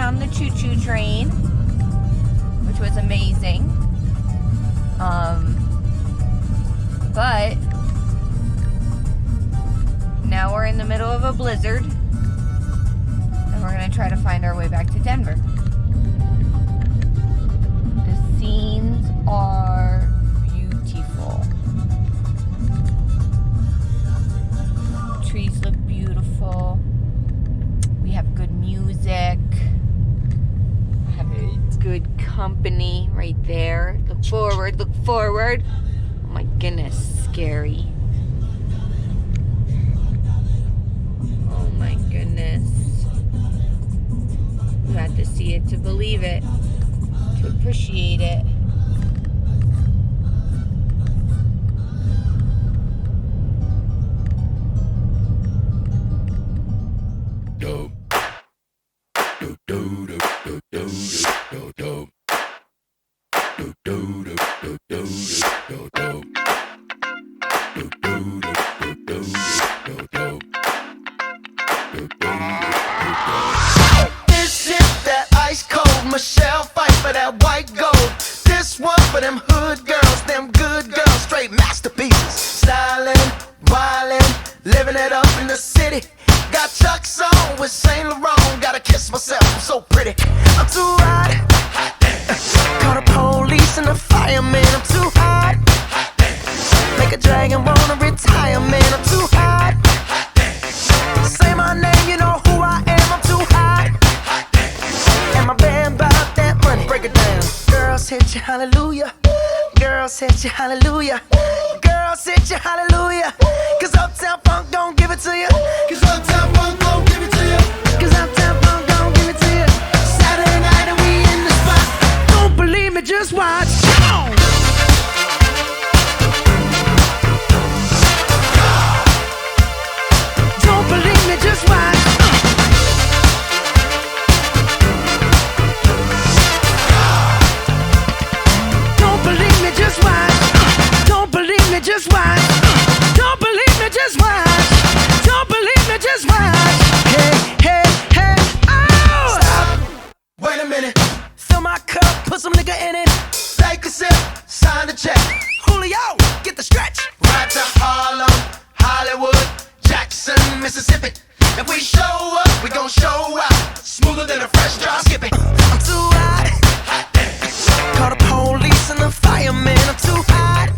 found the choo-choo train, which was amazing. But now we're in the middle of a blizzard, and we're gonna try to find our way back to Denver. The scenes are beautiful. Trees look beautiful. We have good music. Good company right there. Look forward, look forward. Oh my goodness, scary. Oh my goodness. You have to see it to believe it, to appreciate it. This is that ice cold Michelle fight for that white gold. This one for them hood girls, them good girls, straight masterpieces. Stylin', wildin', living it up in the city. Got Chuck's on with Saint Laurent. Gotta kiss myself, I'm so pretty. I'm too hot. Call the police and the fireman. I'm too hot. Make a dragon wanna retire, man. I'm too hot. Say my name, you know who I am. I'm too hot. And my band about that money. Break it down. Girls hit you, hallelujah. Girls hit you, hallelujah. Girls hit you, hallelujah. Cause Uptown Funk don't give it to you. Cause Uptown Funk don't give it to you. Cause Uptown Funk don't give it to you. Saturday night and we in the spot. Don't believe me, just watch. Come on. Don't believe me, just watch. Don't believe me, just watch. Don't believe me, just watch. Don't believe me, just watch. Don't believe me, just watch. Hey, hey, hey, oh! Stop. Wait a minute. Fill my cup, put some nigga in it. Take a sip, sign the check. Julio, get the stretch. Right to Harlem, Hollywood, Jackson, Mississippi. If we show up, we gon' show out. Smoother than a fresh drop skipping. I'm too hot. Call the police and the fireman. I'm too hot.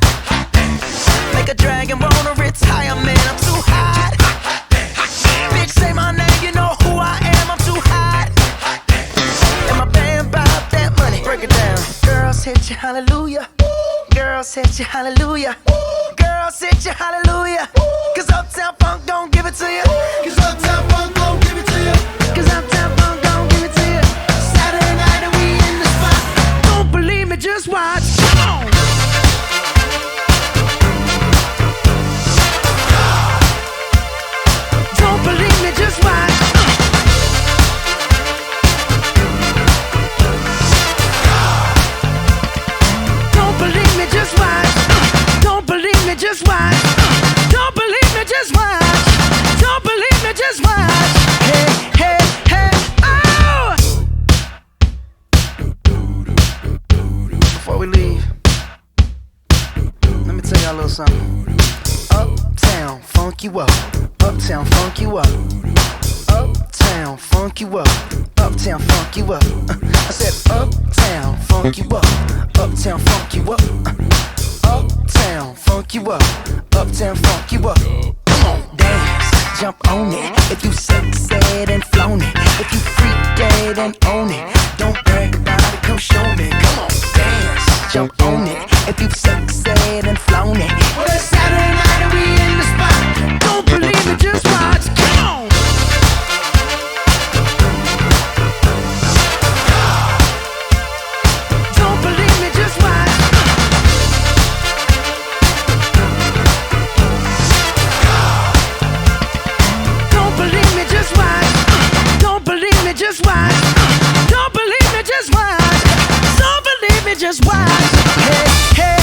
Make a dragon wanna retire, man. I'm too hot. Bitch, say my name, you know who I am. I'm too hot. And my band bout that money. Break it down. Girls hit you, hallelujah. Girls hit you, hallelujah. Girls hit you, hallelujah. Cause Uptown Funk don't give it to you. Cause Uptown Funk don't give it to you. Cause Uptown Funk don't give it to you. Saturday night and we in the spot. Don't believe me, just watch. Come on. Don't believe me, just watch. Don't believe me, just watch. Don't believe me, just watch. Don't believe me, just watch. Don't believe me, just watch. Hey, hey, hey, oh! Before we leave, let me tell y'all a little something. Uptown, funk you up. Uptown, funk you up. Uptown, funk you up. Uptown, funk you up. I said uptown, funk you up. Uptown, funk you up. Uptown, funk you up. Uptown, funk you up. Come on, dance, jump on it. If you sexed and flown it. If you freak dead and own it. Don't brag about it, come show me. Come on, dance, jump on it. If you sexed and flown it. Well, it's Saturday night and we in the spot. Don't believe it, just watch. Come on. Don't believe me, just watch. Don't believe me, just watch. Don't believe me, just watch. Don't believe me, just watch. Don't believe me, just watch. Hey, hey.